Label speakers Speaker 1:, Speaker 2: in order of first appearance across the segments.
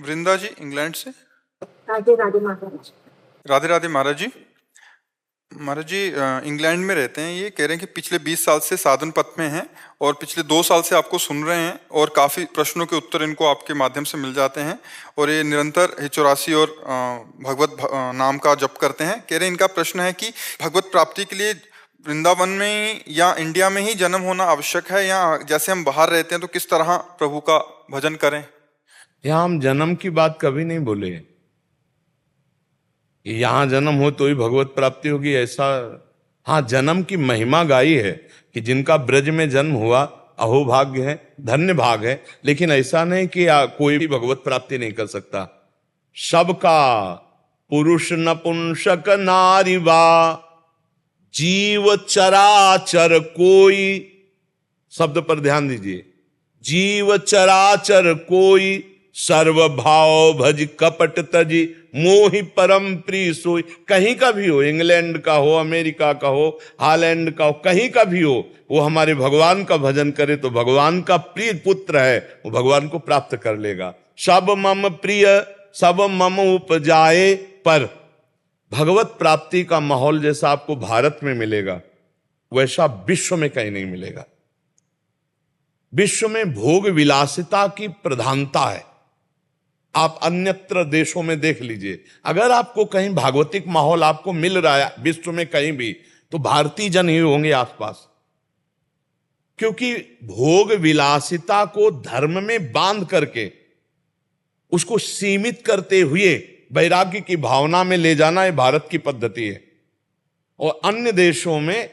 Speaker 1: वृंदा जी England से।
Speaker 2: राधे राधे महाराज।
Speaker 1: राधे राधे महाराज जी। महाराज जी England में रहते हैं, ये कह रहे हैं कि पिछले 20 साल से साधन पथ में हैं और पिछले 2 साल से आपको सुन रहे हैं और काफ़ी प्रश्नों के उत्तर इनको आपके माध्यम से मिल जाते हैं और ये निरंतर चौरासी और नाम का जप करते हैं। कह रहे हैं इनका प्रश्न है कि भगवत प्राप्ति के लिए वृंदावन में ही या इंडिया में ही जन्म होना आवश्यक है, या जैसे हम बाहर रहते हैं तो किस तरह प्रभु का भजन करें?
Speaker 3: यहां हम जन्म की बात कभी नहीं बोले कि यहां जन्म हो तो ही भगवत प्राप्ति होगी, ऐसा। हाँ, जन्म की महिमा गाई है कि जिनका ब्रज में जन्म हुआ अहोभाग्य है, धन्य भाग है, लेकिन ऐसा नहीं कि कोई भी भगवत प्राप्ति नहीं कर सकता। सबका पुरुष नपुंसक नारी वा जीव चराचर कोई, शब्द पर ध्यान दीजिए, जीव चराचर कोई सर्वभाव भज कपट तजी मोहि परम प्रिय सोई। कहीं का भी हो, इंग्लैंड का हो, अमेरिका का हो, हॉलैंड का हो, कहीं का भी हो, वो हमारे भगवान का भजन करे तो भगवान का प्रिय पुत्र है, वो भगवान को प्राप्त कर लेगा। सब मम प्रिय सब मम उपजाए, पर भगवत प्राप्ति का माहौल जैसा आपको भारत में मिलेगा वैसा विश्व में कहीं नहीं मिलेगा। विश्व में भोग विलासिता की प्रधानता है। आप अन्यत्र देशों में देख लीजिए, अगर आपको कहीं भागवतिक माहौल आपको मिल रहा है विश्व में कहीं भी, तो भारतीय जन ही होंगे आसपास, क्योंकि भोग विलासिता को धर्म में बांध करके उसको सीमित करते हुए वैराग्य की भावना में ले जाना, ये भारत की पद्धति है। और अन्य देशों में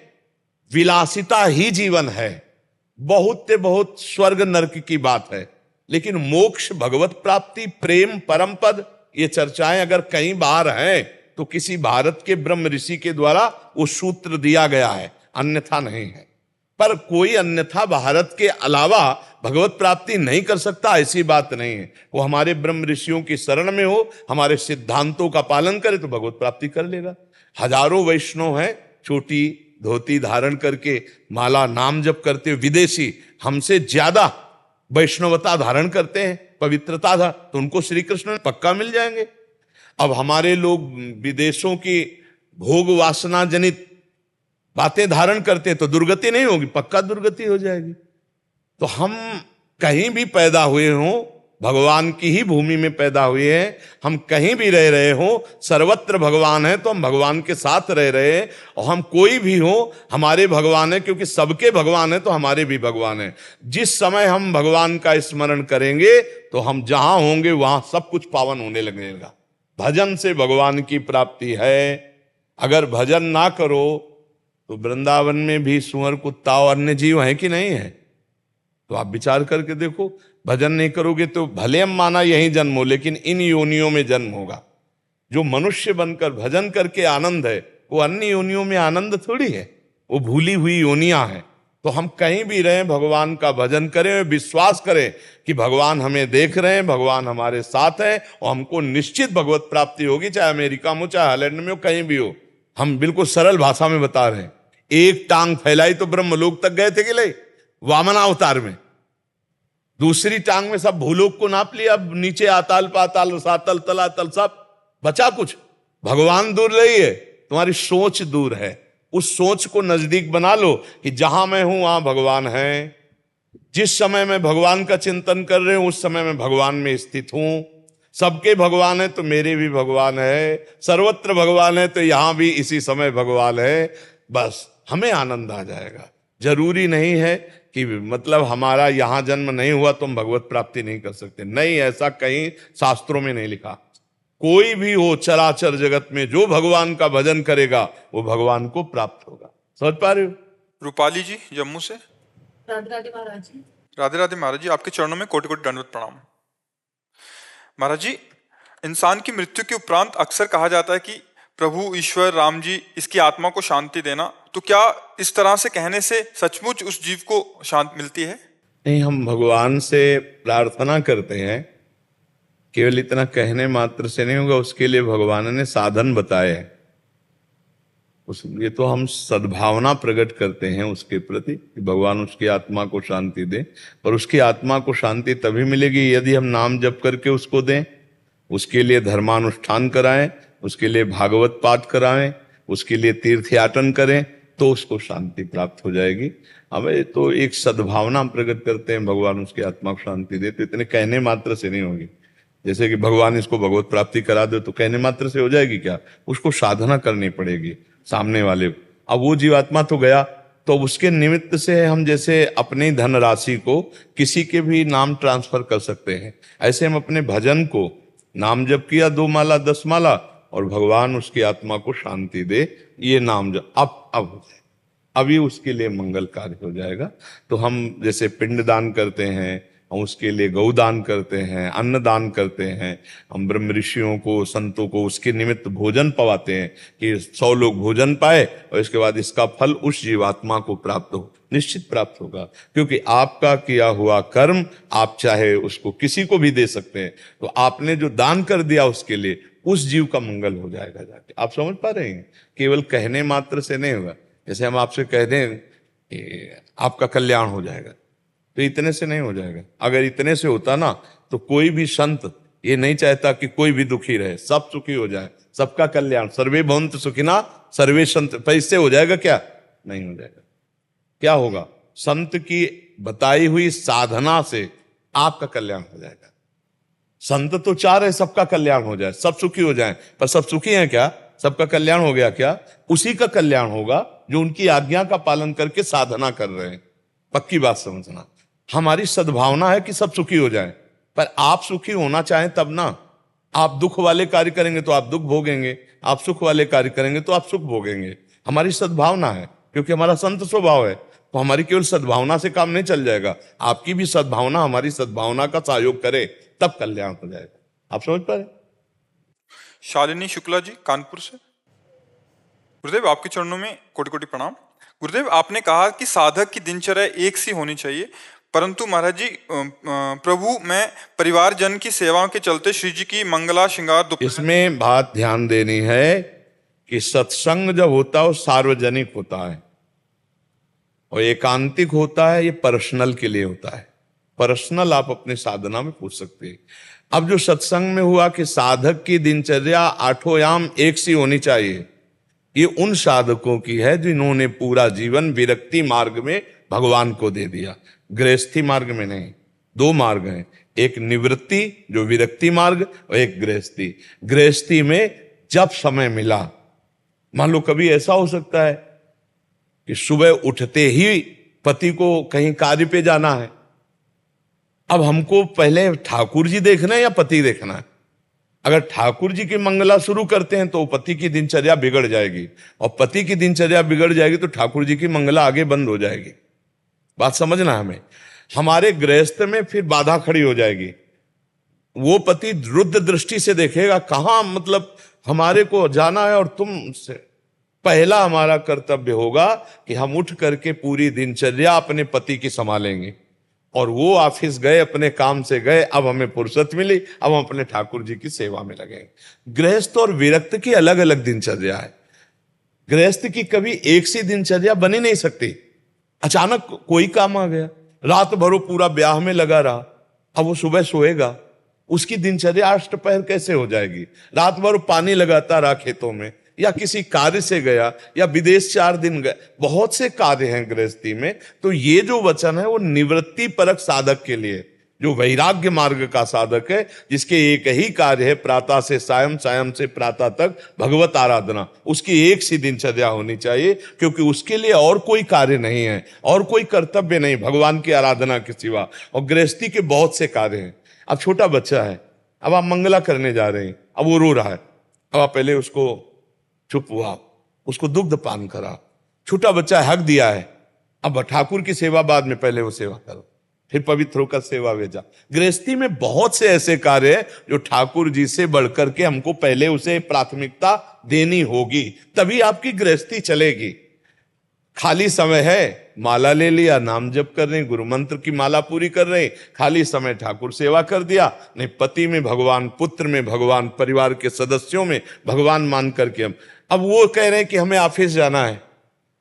Speaker 3: विलासिता ही जीवन है, बहुत स्वर्ग नरक की बात है, लेकिन मोक्ष, भगवत प्राप्ति, प्रेम, परम पद, ये चर्चाएं अगर कहीं बाहर हैं तो किसी भारत के ब्रह्म ऋषि के द्वारा वो सूत्र दिया गया है, अन्यथा नहीं है। पर कोई अन्यथा भारत के अलावा भगवत प्राप्ति नहीं कर सकता, ऐसी बात नहीं है। वो हमारे ब्रह्म ऋषियों की शरण में हो, हमारे सिद्धांतों का पालन करे तो भगवत प्राप्ति कर लेगा। हजारों वैष्णव हैं, छोटी धोती धारण करके माला नाम जप करते हुए, विदेशी हमसे ज्यादा वैष्णवता धारण करते हैं, पवित्रता था, तो उनको श्री कृष्ण पक्का मिल जाएंगे। अब हमारे लोग विदेशों की भोग वासना जनित बातें धारण करते हैं तो दुर्गति नहीं होगी, पक्का दुर्गति हो जाएगी। तो हम कहीं भी पैदा हुए हों, भगवान की ही भूमि में पैदा हुए हैं, हम कहीं भी रह रहे हो, सर्वत्र भगवान है तो हम भगवान के साथ रह रहे हैं। और हम कोई भी हो, हमारे भगवान है, क्योंकि सबके भगवान है तो हमारे भी भगवान है। जिस समय हम भगवान का स्मरण करेंगे तो हम जहां होंगे वहां सब कुछ पावन होने लगेगा। भजन से भगवान की प्राप्ति है। अगर भजन ना करो तो वृंदावन में भी सुअर, कुत्ता और अन्य जीव है कि नहीं है? तो आप विचार करके देखो, भजन नहीं करोगे तो भले हम माना यही जन्म हो, लेकिन इन योनियों में जन्म होगा। जो मनुष्य बनकर भजन करके आनंद है, वो अन्य योनियों में आनंद थोड़ी है, वो भूली हुई योनियां हैं। तो हम कहीं भी रहें, भगवान का भजन करें, विश्वास करें कि भगवान हमें देख रहे हैं, भगवान हमारे साथ है और हमको निश्चित भगवत प्राप्ति होगी, चाहे अमेरिका में हो, चाहे हॉलैंड में हो, कहीं भी हो। हम बिल्कुल सरल भाषा में बता रहे हैं। एक टांग फैलाई तो ब्रह्मलोक तक गए थे कि नहीं, वामनावतार में। दूसरी टांग में सब भूलोक को नाप लिया, अब नीचे आताल पाताल रसातल तलातल सब बचा कुछ। भगवान दूर नहीं है, तुम्हारी सोच दूर है। उस सोच को नजदीक बना लो कि जहां मैं हूं वहां भगवान है। जिस समय मैं भगवान का चिंतन कर रहे हूं उस समय मैं भगवान में स्थित हूं। सबके भगवान है तो मेरे भी भगवान है, सर्वत्र भगवान है तो यहां भी इसी समय भगवान है। बस हमें आनंद आ जाएगा। जरूरी नहीं है कि मतलब हमारा यहां जन्म नहीं हुआ तो हम भगवत प्राप्ति नहीं कर सकते, नहीं, ऐसा कहीं शास्त्रों में नहीं लिखा। कोई भी हो चराचर जगत में जो भगवान का भजन करेगा वो भगवान को प्राप्त होगा। समझ पा रहे हो?
Speaker 1: रूपाली जी जम्मू से।
Speaker 2: राधे राधे महाराज जी।
Speaker 1: राधे राधे महाराज जी, आपके चरणों में कोटि कोटि दंडवत प्रणाम। महाराज जी, इंसान की मृत्यु के उपरांत अक्सर कहा जाता है कि प्रभु ईश्वर राम जी इसकी आत्मा को शांति देना, तो क्या इस तरह से कहने से सचमुच उस जीव को शांति मिलती है?
Speaker 3: नहीं, हम भगवान से प्रार्थना करते हैं, केवल इतना कहने मात्र से नहीं होगा, उसके लिए भगवान ने साधन बताए हैं। ये तो हम सद्भावना प्रकट करते हैं उसके प्रति कि भगवान उसकी आत्मा को शांति दे, पर उसकी आत्मा को शांति तभी मिलेगी यदि हम नाम जप करके उसको दें। उसके लिए धर्मानुष्ठान कराएं, उसके लिए भागवत पाठ कराएं, उसके लिए तीर्थयाटन करें, तो उसको शांति प्राप्त हो जाएगी। हमें तो एक सद्भावना प्रकट करते हैं, भगवान उसकी आत्मा को शांति दे, तो इतने कहने मात्र से नहीं होगी। जैसे कि भगवान इसको भगवत प्राप्ति करा दे तो कहने मात्र से हो जाएगी क्या? उसको साधना करनी पड़ेगी सामने वाले। अब वो जीवात्मा तो गया, तो उसके निमित्त से हम जैसे अपनी धनराशि को किसी के भी नाम ट्रांसफर कर सकते हैं, ऐसे हम अपने भजन को, नाम जप किया 2 माला 10 माला, और भगवान उसकी आत्मा को शांति दे, ये नाम जप अब अभी उसके लिए मंगल कार्य हो जाएगा। तो हम जैसे पिंड दान करते हैं, हम उसके लिए गौदान करते हैं, अन्न दान करते हैं, हम ब्रह्म ऋषियों को, संतों को उसके निमित्त भोजन पवाते हैं कि 100 लोग भोजन पाए, और इसके बाद इसका फल उस जीवात्मा को प्राप्त हो, निश्चित प्राप्त होगा। क्योंकि आपका किया हुआ कर्म आप चाहे उसको किसी को भी दे सकते हैं, तो आपने जो दान कर दिया उसके लिए उस जीव का मंगल हो जाएगा जाके। आप समझ पा रहे हैं? केवल कहने मात्र से नहीं होगा। जैसे हम आपसे कह दें कि आपका कल्याण हो जाएगा, तो इतने से नहीं हो जाएगा। अगर इतने से होता ना, तो कोई भी संत ये नहीं चाहता कि कोई भी दुखी रहे, सब सुखी हो जाए, सबका कल्याण, सर्वे भवन्तु सुखिनः सर्वे सन्तु। पर इससे हो जाएगा क्या? नहीं हो जाएगा। क्या होगा? संत की बताई हुई साधना से आपका कल्याण हो जाएगा। संत तो चाह रहे सबका कल्याण हो जाए, सब सुखी हो जाए, पर सब सुखी हैं क्या? सबका कल्याण हो गया क्या? उसी का कल्याण होगा जो उनकी आज्ञा का पालन करके साधना कर रहे हैं। पक्की बात समझना। हमारी सद्भावना है कि सब सुखी हो जाएं, पर आप सुखी होना चाहें तब ना। आप दुख वाले कार्य करेंगे तो आप दुख भोगेंगे, आप सुख वाले कार्य करेंगे तो आप सुख भोगेंगे। हमारी सद्भावना है, क्योंकि हमारा संत स्वभाव है, तो हमारी केवल सद्भावना से काम नहीं चल जाएगा। आपकी भी सद्भावना हमारी सद्भावना का सहयोग करे, तब कल्याण हो जाएगा। आप समझ पा रहे?
Speaker 1: शालिनी शुक्ला जी कानपुर से। गुरुदेव आपके चरणों में कोटि कोटि प्रणाम। गुरुदेव आपने कहा कि साधक की दिनचर्या एक सी होनी चाहिए, परंतु महाराज जी प्रभु मैं परिवार जन की सेवा के चलते श्री जी की मंगला श्रृंगार
Speaker 3: इसमें बात ध्यान देनी है कि सत्संग जब होता है वो सार्वजनिक होता है, और एकांतिक होता है ये पर्सनल के लिए होता है। पर्सनल आप अपने साधना में पूछ सकते हैं। अब जो सत्संग में हुआ कि साधक की दिनचर्या 8 याम एक सी होनी चाहिए, ये उन साधकों की है जिन्होंने पूरा जीवन विरक्ति मार्ग में भगवान को दे दिया, गृहस्थी मार्ग में नहीं। 2 मार्ग हैं, एक निवृत्ति जो विरक्ति मार्ग, और एक गृहस्थी। गृहस्थी में जब समय मिला, मान लो कभी ऐसा हो सकता है कि सुबह उठते ही पति को कहीं कार्य पे जाना है। अब हमको पहले ठाकुर जी देखना है या पति देखना है? अगर ठाकुर जी की मंगला शुरू करते हैं तो पति की दिनचर्या बिगड़ जाएगी, और पति की दिनचर्या बिगड़ जाएगी तो ठाकुर जी की मंगला आगे बंद हो जाएगी। बात समझना हमें। हमारे गृहस्थ में फिर बाधा खड़ी हो जाएगी। वो पति रुद्र दृष्टि से देखेगा, कहां मतलब हमारे को जाना है, और तुम से पहला हमारा कर्तव्य होगा कि हम उठ करके पूरी दिनचर्या अपने पति की संभालेंगे। और वो ऑफिस गए, अपने काम से गए, अब हमें फुर्सत मिली, अब हम अपने ठाकुर जी की सेवा में लगे। गृहस्थ और विरक्त की अलग अलग दिनचर्या है। गृहस्थ की कभी एक सी दिनचर्या बनी नहीं सकती। अचानक कोई काम आ गया, रात भर वो पूरा ब्याह में लगा रहा, अब वो सुबह सोएगा, उसकी दिनचर्या अष्टपहर कैसे हो जाएगी? रात भर पानी लगाता रहा खेतों में, या किसी कार्य से गया, या विदेश 4 दिन गए। बहुत से कार्य हैं गृहस्थी में। तो ये जो वचन है वो निवृत्ति परक साधक के लिए, जो वैराग्य मार्ग का साधक है, जिसके एक ही कार्य है प्रातः से सायं, सायं से प्रातः तक भगवत आराधना, उसकी एक सी दिनचर्या होनी चाहिए। क्योंकि उसके लिए और कोई कार्य नहीं है, और कोई कर्तव्य नहीं भगवान की आराधना के सिवा। और गृहस्थी के बहुत से कार्य हैं। अब छोटा बच्चा है, अब आप मंगला करने जा रहे हैं, अब वो रो रहा है, अब आप पहले उसको चुप हुआ, उसको दुग्ध पान करा। छोटा बच्चा हक दिया है, अब ठाकुर की सेवा बाद में, पहले वो सेवा करो, फिर पवित्र होकर सेवा भेजा। गृहस्थी में बहुत से ऐसे कार्य हैं जो ठाकुर जी से बढ़कर के हमको पहले उसे प्राथमिकता देनी होगी, तभी आपकी गृहस्थी चलेगी। खाली समय है, माला ले लिया, नाम जप कर रहे, गुरु मंत्र की माला पूरी कर रहे, खाली समय ठाकुर सेवा कर दिया, नहीं पति में भगवान, पुत्र में भगवान, परिवार के सदस्यों में भगवान मान करके हम अब वो कह रहे हैं कि हमें ऑफिस जाना है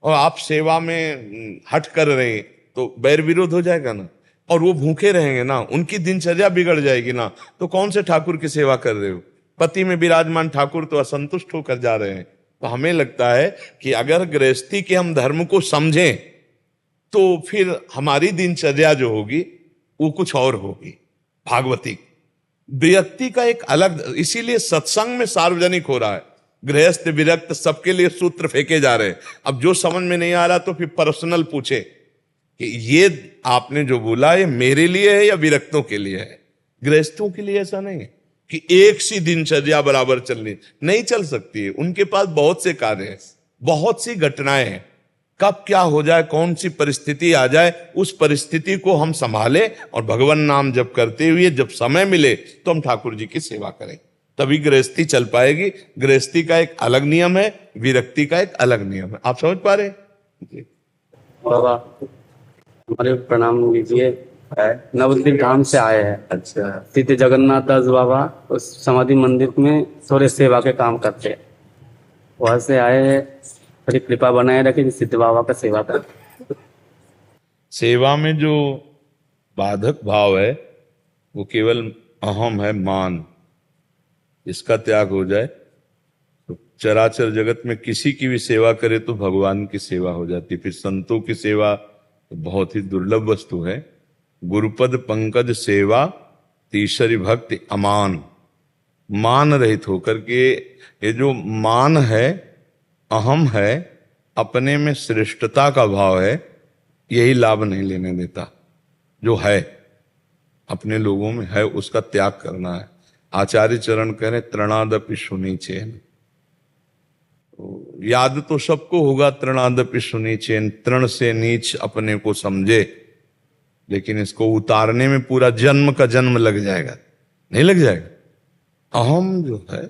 Speaker 3: और आप सेवा में हट कर रहे हैं, तो बैर विरोध हो जाएगा ना। और वो भूखे रहेंगे ना, उनकी दिनचर्या बिगड़ जाएगी ना, तो कौन से ठाकुर की सेवा कर रहे हो? पति में विराजमान ठाकुर तो असंतुष्ट होकर जा रहे हैं। तो हमें लगता है कि अगर गृहस्थी के हम धर्म को समझें तो फिर हमारी दिनचर्या जो होगी वो कुछ और होगी, भागवती। व्यक्ति का एक अलग, इसीलिए सत्संग में सार्वजनिक हो रहा है। गृहस्थ विरक्त सबके लिए सूत्र फेंके जा रहे हैं। अब जो समझ में नहीं आ रहा तो फिर पर्सनल पूछे कि ये आपने जो बोला ये मेरे लिए है या विरक्तों के लिए है। गृहस्थों के लिए ऐसा नहीं है कि एक सी दिनचर्या बराबर चलनी, नहीं चल सकती है। उनके पास बहुत से कार्य हैं, बहुत सी घटनाएं हैं। कब क्या हो जाए, कौन सी परिस्थिति आ जाए, उस परिस्थिति को हम संभाले और भगवान नाम जप करते हुए जब समय मिले तो हम ठाकुर जी की सेवा करें, तभी गृहस्थी चल पाएगी। गृहस्थी का एक अलग नियम है, विरक्ति का एक अलग नियम है। आप समझ पा रहे हैं?
Speaker 4: बाबा हमारे प्रणाम लीजिए। नवद्वीप धाम से आए हैं। अच्छा। सिद्ध जगन्नाथ दास बाबा उस समाधि मंदिर में थोड़े सेवा के काम करते हैं, वहां से आए हैं। थोड़ी कृपा बनाए रखे, सिद्ध बाबा का सेवा कर।
Speaker 3: सेवा में जो बाधक भाव है वो केवल अहम है, मान। इसका त्याग हो जाए तो चराचर जगत में किसी की भी सेवा करे तो भगवान की सेवा हो जाती। फिर संतों की सेवा तो बहुत ही दुर्लभ वस्तु है। गुरुपद पंकज सेवा तीसरी भक्ति अमान। मान रहित होकर के, ये जो मान है, अहम है, अपने में श्रेष्ठता का भाव है, यही लाभ नहीं लेने देता। जो है अपने लोगों में है उसका त्याग करना है। आचार्य चरण कह रहे तृणादपि सुनीचेन। याद तो सबको होगा तृणादपि सुनीचेन, तृण से नीच अपने को समझे, लेकिन इसको उतारने में पूरा जन्म का जन्म लग जाएगा, नहीं लग जाएगा। अहम जो है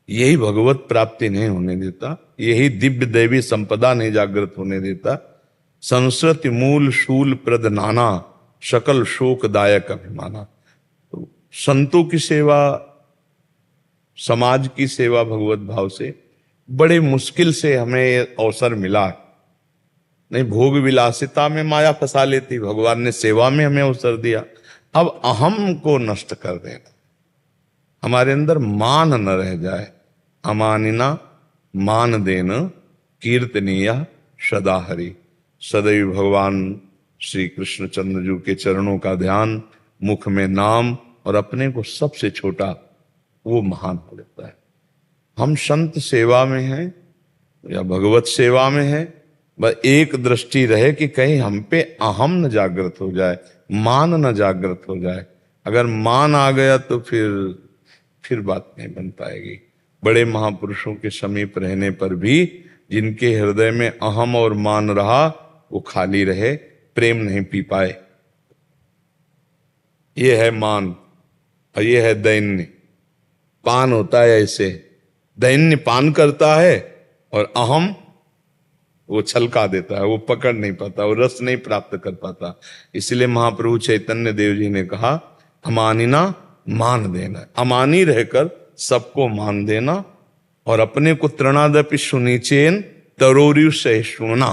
Speaker 3: यही भगवत प्राप्ति नहीं होने देता, यही दिव्य दैवी संपदा नहीं जागृत होने देता। संस्कृति मूल शूल प्रद नाना, सकल शोकदायक अभिमाना। तो संतों की सेवा, समाज की सेवा भगवत भाव से बड़े मुश्किल से हमें अवसर मिला। नहीं, भोग विलासिता में माया फंसा लेती, भगवान ने सेवा में हमें अवसर दिया। अब अहम को नष्ट कर देना, हमारे अंदर मान न रह जाए। अमानिना मान देन कीर्तनीय सदा हरि। सदैव भगवान श्री कृष्ण चंद्र जी के चरणों का ध्यान, मुख में नाम, और अपने को सबसे छोटा, वो महान हो जाता है। हम संत सेवा में हैं या भगवत सेवा में हैं, बस एक दृष्टि रहे कि कहीं हम पे अहम न जागृत हो जाए, मान न जागृत हो जाए। अगर मान आ गया तो फिर बात नहीं बन पाएगी। बड़े महापुरुषों के समीप रहने पर भी जिनके हृदय में अहम और मान रहा, वो खाली रहे, प्रेम नहीं पी पाए। ये है मान और ये है दैन्य। पान होता है ऐसे, दैन्य पान करता है और अहम वो छलका देता है, वो पकड़ नहीं पाता, वो रस नहीं प्राप्त कर पाता। इसलिए महाप्रभु चैतन्य देव जी ने कहा अमानिना मान देना। अमानी रहकर सबको मान देना और अपने को तृणादपि सुनीचेन तरोरु सहिष्णुना।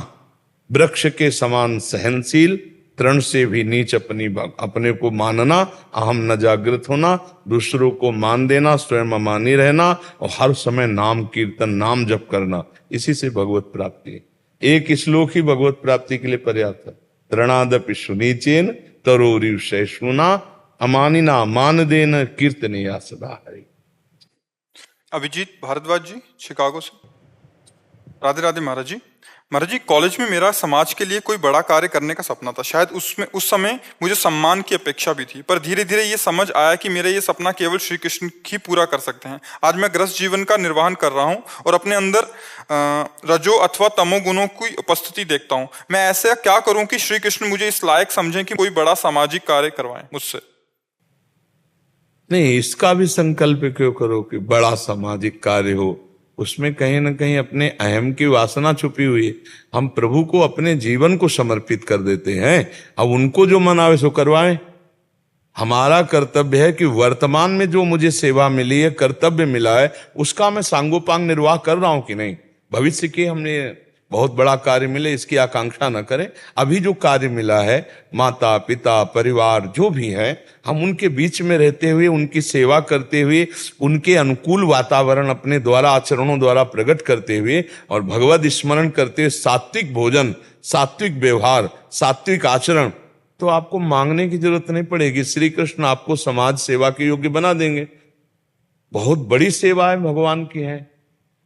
Speaker 3: वृक्ष के समान सहनशील, तृण से भी नीच अपने को मानना, अहम न जागृत होना, दूसरों को मान देना, स्वयं अमानी रहना और हर समय नाम कीर्तन, नाम जप करना। इसी से भगवत प्राप्ति है। एक श्लोक ही भगवत प्राप्ति के लिए पर्याप्त है। तृणादपि सुनीचेन तरोरु सहिष्णुना, अमानिना मान देन कीर्तनीय सदा हरि।
Speaker 1: अभिजीत भारद्वाज जी शिकागो से। राधे राधे महाराज जी। महाराज जी, कॉलेज में मेरा समाज के लिए कोई बड़ा कार्य करने का सपना था। शायद उस समय मुझे सम्मान की अपेक्षा भी थी, पर धीरे धीरे ये समझ आया कि मेरा ये सपना केवल श्री कृष्ण ही पूरा कर सकते हैं। आज मैं गृहस्थ जीवन का निर्वहन कर रहा हूँ और अपने अंदर रजो अथवा तमो गुणों की उपस्थिति देखता हूँ। मैं ऐसा क्या करूँ कि श्री कृष्ण मुझे इस लायक समझें कि कोई बड़ा सामाजिक कार्य करवाएं मुझसे?
Speaker 3: नहीं, इसका भी संकल्प क्यों करो कि बड़ा सामाजिक कार्य हो? उसमें कहीं ना कहीं अपने अहम की वासना छुपी हुई है। हम प्रभु को अपने जीवन को समर्पित कर देते हैं, अब उनको जो मन आवे सो करवाएं। हमारा कर्तव्य है कि वर्तमान में जो मुझे सेवा मिली है, कर्तव्य मिला है, उसका मैं सांगोपांग निर्वाह कर रहा हूं कि नहीं। भविष्य की हमने बहुत बड़ा कार्य मिले इसकी आकांक्षा न करें। अभी जो कार्य मिला है, माता पिता परिवार जो भी है, हम उनके बीच में रहते हुए, उनकी सेवा करते हुए, उनके अनुकूल वातावरण अपने द्वारा आचरणों द्वारा प्रकट करते हुए और भगवत स्मरण करते हुए सात्विक भोजन, सात्विक व्यवहार, सात्विक आचरण, तो आपको मांगने की जरूरत नहीं पड़ेगी। श्री कृष्ण आपको समाज सेवा के योग्य बना देंगे। बहुत बड़ी सेवा है भगवान की है।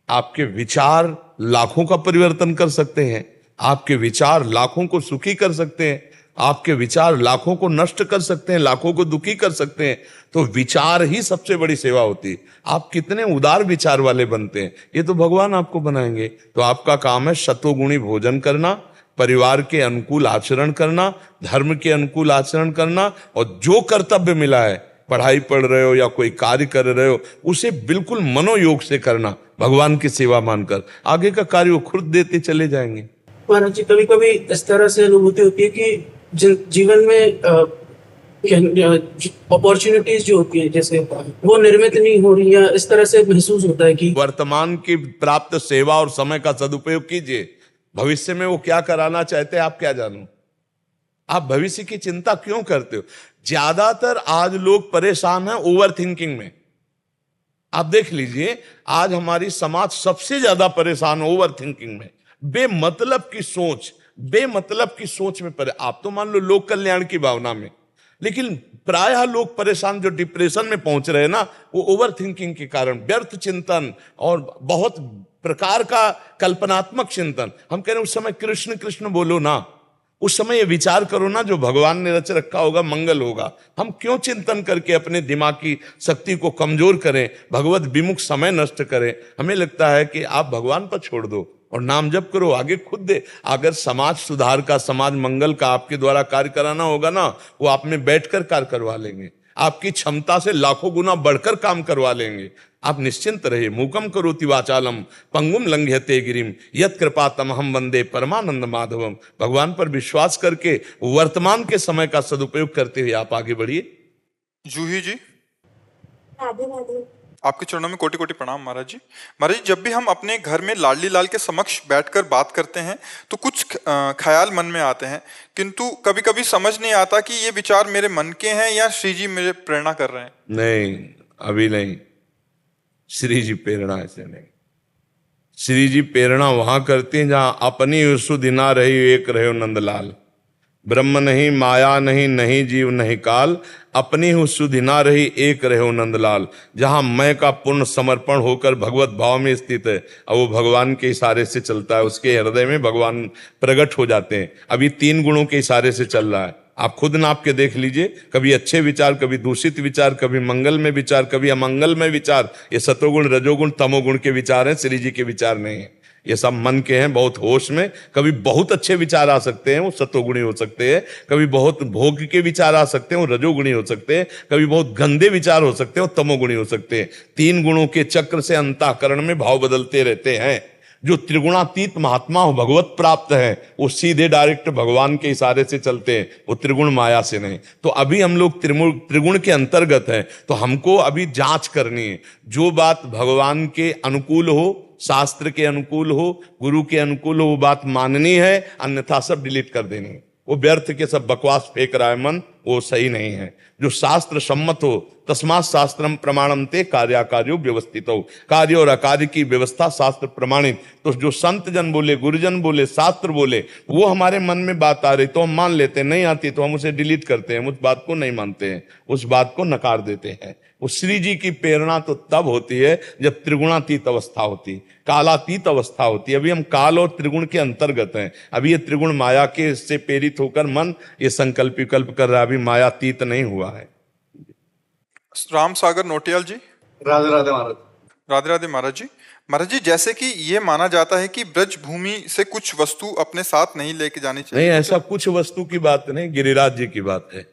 Speaker 3: आपके विचार लाखों का परिवर्तन कर सकते हैं, आपके विचार लाखों को सुखी कर सकते हैं, आपके विचार लाखों को नष्ट कर सकते हैं, लाखों को दुखी कर सकते हैं। तो विचार ही सबसे बड़ी सेवा होती है। आप कितने उदार विचार वाले बनते हैं, ये तो भगवान आपको बनाएंगे। तो आपका काम है शतोगुणी भोजन करना, परिवार के अनुकूल आचरण करना, धर्म के अनुकूल आचरण करना, और जो कर्तव्य मिला है, पढ़ाई पढ़ रहे हो या कोई कार्य कर रहे हो, उसे बिल्कुल मनोयोग से करना, भगवान की सेवा मानकर। आगे का कार्य वो खुद देते चले जाएंगे।
Speaker 5: महाराज जी, कभी कभी इस तरह से अनुभूति होती है कि जीवन में अपॉर्चुनिटीज जो होती है, जैसे वो निर्मित नहीं हो रही, या इस तरह से महसूस होता है कि
Speaker 3: वर्तमान की प्राप्त सेवा और समय का सदुपयोग कीजिए। भविष्य में वो क्या कराना चाहते हैं आप क्या जानो। आप भविष्य की चिंता क्यों करते हो? ज्यादातर आज लोग परेशान हैं ओवर थिंकिंग में। आप देख लीजिए, आज हमारी समाज सबसे ज्यादा परेशान ओवर थिंकिंग में, बेमतलब की सोच, बेमतलब की सोच में आप तो मान लो लोक कल्याण की भावना में, लेकिन प्रायः लोग परेशान जो डिप्रेशन में पहुंच रहे हैं ना, वो ओवर थिंकिंग के कारण, व्यर्थ चिंतन और बहुत प्रकार का कल्पनात्मक चिंतन। हम कह रहे हैं उस समय कृष्ण कृष्ण बोलो ना, उस समय ये विचार करो ना जो भगवान ने रच रखा होगा मंगल होगा। हम क्यों चिंतन करके अपने दिमाग की शक्ति को कमजोर करें, भगवत विमुख समय नष्ट करें? हमें लगता है कि आप भगवान पर छोड़ दो और नाम जप करो, आगे खुद दे। अगर समाज सुधार का, समाज मंगल का आपके द्वारा कार्य कराना होगा ना, वो आप में बैठकर कार्य करवा लेंगे, आपकी क्षमता से लाखों गुना बढ़कर काम करवा लेंगे। आप निश्चिंत रहिए। मूकम करोति वाचालम पंगुम लंघयते गिरिम यत् कृपा तमहम वंदे परमानंद माधवम। भगवान पर विश्वास करके वर्तमान के समय का सदुपयोग करते हुए आप आगे बढ़िए।
Speaker 1: जूही जी,
Speaker 2: राधे राधे।
Speaker 1: आपके चरणों में कोटि कोटि प्रणाम महाराज जी। महाराज जी, जब भी हम अपने घर में लाडली लाल के समक्ष बैठकर बात करते हैं तो कुछ ख्याल मन में आते हैं, किंतु कभी कभी समझ नहीं आता कि ये विचार मेरे मन के हैं या श्री जी मेरे प्रेरणा कर रहे हैं।
Speaker 3: नहीं, अभी नहीं। श्री जी प्रेरणा ऐसे नहीं। श्री जी प्रेरणा वहां करती हैं जहां अपनी सुदिना रही एक रहे नंदलाल। ब्रह्म नहीं, माया नहीं, नहीं जीव नहीं काल, अपनी हूँ सुधिना रही एक रहे नंदलाल। जहां मैं का पूर्ण समर्पण होकर भगवत भाव में स्थित है, अब वो भगवान के इशारे से चलता है, उसके हृदय में भगवान प्रकट हो जाते हैं। अभी 3 गुणों के इशारे से चल रहा है। आप खुद नाप के देख लीजिए, कभी अच्छे विचार, कभी दूषित विचार, कभी मंगल में विचार, कभी अमंगल में विचार। ये सतोगुण रजोगुण तमोगुण के विचार हैं, श्री जी के विचार नहीं है। ये सब मन के हैं, बहुत होश में। कभी बहुत अच्छे विचार आ सकते हैं, वो सतोगुणी हो सकते हैं। कभी बहुत भोग के विचार आ सकते हैं, वो रजोगुणी हो सकते हैं। कभी बहुत गंदे विचार हो सकते हैं, वो तमोगुणी हो सकते हैं। 3 गुणों के चक्र से अंतःकरण में भाव बदलते रहते हैं। जो त्रिगुणातीत महात्मा हो, भगवत प्राप्त है, वो सीधे डायरेक्ट भगवान के इशारे से चलते हैं, वो त्रिगुण माया से नहीं। तो अभी हम लोग त्रिगुण के अंतर्गत हैं, तो हमको अभी जांच करनी है। जो बात भगवान के अनुकूल हो, शास्त्र के अनुकूल हो, गुरु के अनुकूल हो, वो बात माननी है, अन्यथा सब डिलीट कर देनी है। वो व्यर्थ के सब बकवास फेंक रहा है मन, वो सही नहीं है। जो शास्त्र सम्मत हो, तस्मात् शास्त्रम प्रमाणम ते कार्याकार्यो व्यवस्थित हो। कार्य और अकार्य की व्यवस्था शास्त्र प्रमाणित। तो जो संत जन बोले, गुरुजन बोले, शास्त्र बोले, वो हमारे मन में बात आ रही तो हम मान लेते हैं, नहीं आती तो हम उसे डिलीट करते हैं, उस बात को नहीं मानते हैं, उस बात को नकार देते हैं। उस श्री जी की प्रेरणा तो तब होती है जब त्रिगुणातीत अवस्था होती, कालातीत अवस्था होती है। अभी हम काल और त्रिगुण के अंतर्गत हैं। अभी ये त्रिगुण माया के से प्रेरित होकर मन ये संकल्प विकल्प कर रहा है, अभी मायातीत नहीं हुआ है।
Speaker 1: राम सागर नोटियाल जी।
Speaker 4: राधे राधे महाराज।
Speaker 1: राधे राधे महाराज जी। महाराज जी, जैसे कि ये माना जाता है कि ब्रज भूमि से कुछ वस्तु अपने साथ नहीं लेके जानी चाहिए।
Speaker 3: नहीं, ऐसा कुछ वस्तु की बात नहीं, गिरिराज जी की बात है।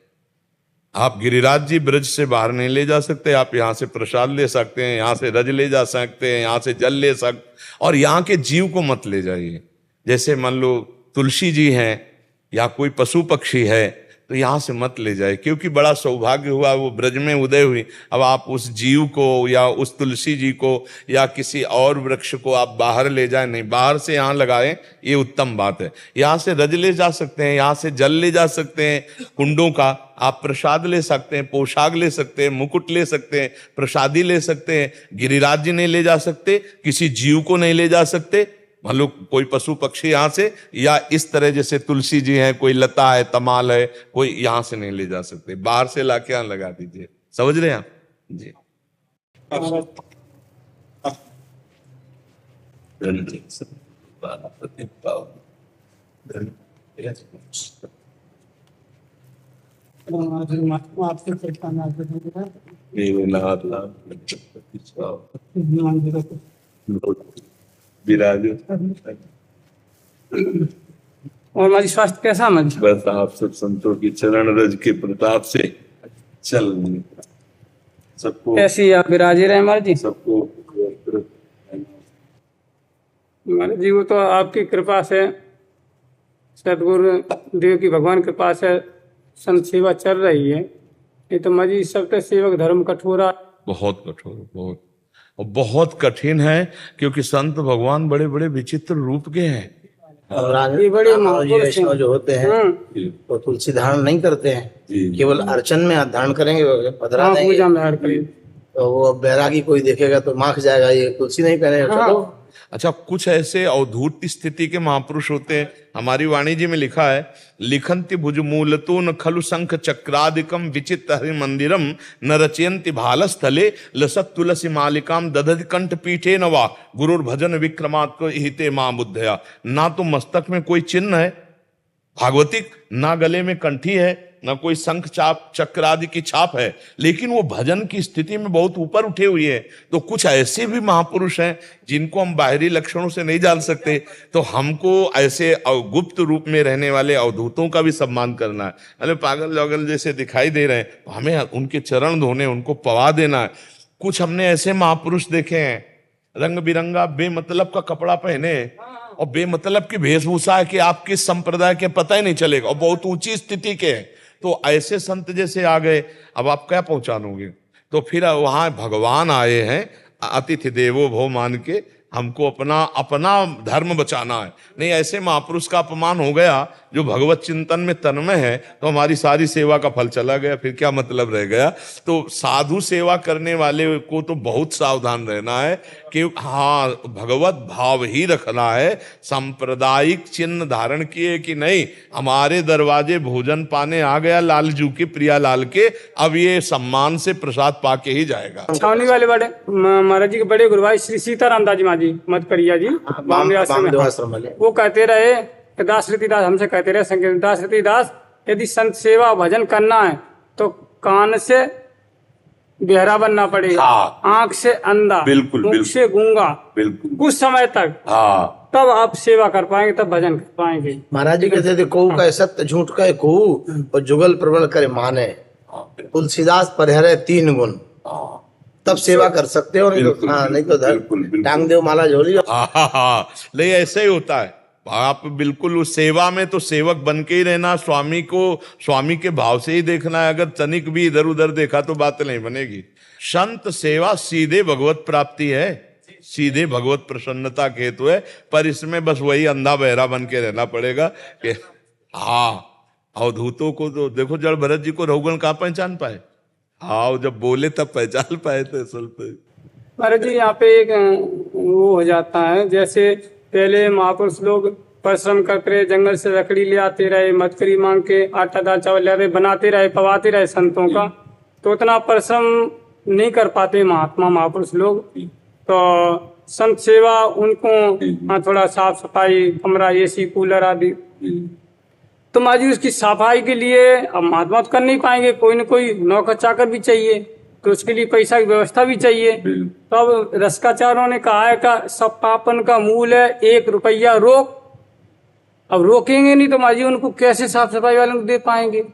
Speaker 3: आप गिरिराज जी ब्रज से बाहर नहीं ले जा सकते। आप यहाँ से प्रसाद ले सकते हैं, यहाँ से रज ले जा सकते हैं, यहाँ से जल ले सकते, और यहाँ के जीव को मत ले जाइए। जैसे मान लो तुलसी जी हैं या कोई पशु पक्षी है, तो यहाँ से मत ले जाए, क्योंकि बड़ा सौभाग्य हुआ वो ब्रज में उदय हुई। अब आप उस जीव को या उस तुलसी जी को या किसी और वृक्ष को आप बाहर ले जाए, नहीं, बाहर से यहाँ लगाएं, ये उत्तम बात है। यहाँ से रज ले जा सकते हैं, यहाँ से जल ले जा सकते हैं, कुंडों का आप प्रसाद ले सकते हैं, पोशाक ले सकते हैं, मुकुट ले सकते हैं, प्रसादी ले सकते हैं। गिरिराज जी नहीं ले जा सकते, किसी जीव को नहीं ले जा सकते, मान लो कोई पशु पक्षी यहाँ से, या इस तरह जैसे तुलसी जी है, कोई लता है, तमाल है, कोई यहाँ से नहीं ले जा सकते, बाहर से लाके यहाँ लगा दीजिए। समझ रहे हैं आप जी?
Speaker 5: आपसे और हमारी स्वास्थ्य कैसा मन?
Speaker 3: बस आप सब संतों की चरण रज के प्रताप से चल सबको,
Speaker 5: कैसी आप विराजे रहे महाराज जी?
Speaker 3: सबको
Speaker 5: महाराज जी वो तो आपकी कृपा से, सदगुरु देव की भगवान कृपा से संत सेवा चल रही है। ये तो महाराज जी सबके सेवक धर्म कठोरा,
Speaker 3: बहुत कठोर, बहुत और बहुत कठिन है, क्योंकि संत भगवान बड़े बड़े विचित्र रूप के हैं।
Speaker 6: और
Speaker 5: ये बड़े
Speaker 6: ये वैष्णव जो होते हैं वो तुलसी धारण नहीं करते हैं, केवल अर्चन में धारण करेंगे, पधरा देंगे।
Speaker 5: पूजा में हर करें
Speaker 6: तो वो बैरागी कोई देखेगा तो माख जाएगा, ये तुलसी नहीं पहनेगा। चलो
Speaker 3: अच्छा, कुछ ऐसे अवधूत स्थिति के महापुरुष होते हैं। हमारी वाणी जी में लिखा है, लिखंति भुजमूलतो न खलु शंख चक्रादिकम विचित्र हरि मंदिरम न रचयंति भालस्थले लसत तुलसी मालिकाम दधति कंठ पीठे नवा गुरुर भजन विक्रमात् को हिते मां बुद्धया। ना तो मस्तक में कोई चिन्ह है भागवतिक, ना गले में कंठी है, ना कोई शंख चाप चक्र आदि की छाप है, लेकिन वो भजन की स्थिति में बहुत ऊपर उठे हुए हैं। तो कुछ ऐसे भी महापुरुष हैं जिनको हम बाहरी लक्षणों से नहीं जान सकते, तो हमको ऐसे गुप्त रूप में रहने वाले अवधूतों का भी सम्मान करना है। अरे पागल जगल जैसे दिखाई दे रहे हैं, हमें उनके चरण धोने, उनको पवा देना है। कुछ हमने ऐसे महापुरुष देखे हैं रंग बिरंगा बेमतलब का कपड़ा पहने और बेमतलब की वेशभूषा है कि आप किस संप्रदाय के पता ही नहीं चलेगा, और बहुत ऊंची स्थिति के हैं। तो ऐसे संत जैसे आ गए, अब आप क्या पहचानोगे? तो फिर वहां भगवान आए हैं, अतिथि देवो भव मान के हमको अपना धर्म बचाना है। नहीं, ऐसे महापुरुष का अपमान हो गया जो भगवत चिंतन में तन्मय है, तो हमारी सारी सेवा का फल चला गया, फिर क्या मतलब रह गया? तो साधु सेवा करने वाले को तो बहुत सावधान रहना है कि हाँ, भगवत भाव ही रखना है। सांप्रदायिक चिन्ह धारण किए कि नहीं, हमारे दरवाजे भोजन पाने आ गया लालजू के, प्रिया लाल के, अब ये सम्मान से प्रसाद पाके ही जाएगा।
Speaker 5: छावनी वाले बड़े महाराज जी के बड़े गुरु भाई श्री सीताराम दास जी मत करिया जी बॉम्बे आश्रम में, वो कहते रहे, दास रीतिदास हमसे कहते रहे, संकेत दास रीतिदास, यदि संत सेवा भजन करना है तो कान से बहरा बनना पड़ेगा, आंख से अंधा,
Speaker 3: बिल्कुल,
Speaker 5: मुख से गूंगा,
Speaker 3: बिल्कुल,
Speaker 5: कुछ समय तक, तब आप सेवा कर पाएंगे, तब भजन कर पाएंगे।
Speaker 6: महाराज जी कहते थे, कोऊ का सत्य झूठ का कोऊ और जुगल प्रबल करे माने, तुलसीदास परिहरे 3 गुण, तब सेवा कर सकते हो। नहीं तो टांग दो माला झोली।
Speaker 3: नहीं, ऐसे ही होता है। आप बिल्कुल उस सेवा में तो सेवक बन के ही रहना, स्वामी को स्वामी के भाव से ही देखना है। अगर तनिक भी इधर उधर देखा तो बात नहीं बनेगी। संत सेवा सीधे भगवत प्राप्ति है, सीधे भगवत प्रसन्नता के हेतु है, पर इसमें बस वही अंधा बहरा बन के रहना पड़ेगा कि हाँ, अवधूतों को तो देखो, जड़ भरत जी को रघुगण कहाँ पहचान पाए? हाँ, जब बोले तब पहचान पाए थे असल पे।
Speaker 5: महाराज जी यहाँ पे एक वो हो जाता है, जैसे पहले महापुरुष लोग परिश्रम करते रहे, जंगल से लकड़ी ले आते रहे, मटकरी मांग के आटा दाल चावल ले आते, बनाते रहे, पवाते रहे संतों का, तो उतना परिश्रम नहीं कर पाते महात्मा महापुरुष लोग। तो संत सेवा उनको थोड़ा साफ सफाई, कमरा एसी कूलर आदि, तो महाराज जी उसकी सफाई के लिए अब महात्मा तो कर नहीं पाएंगे, कोई न कोई नौकर चाकर भी चाहिए, तो उसके लिए पैसा की व्यवस्था भी चाहिए। तो अब रसकाचार्यों ने कहा है का सब पापन का मूल है 1 रुपया रोक। अब रोकेंगे नहीं तो महाराज जी उनको कैसे साफ सफाई वालों को दे पाएंगे?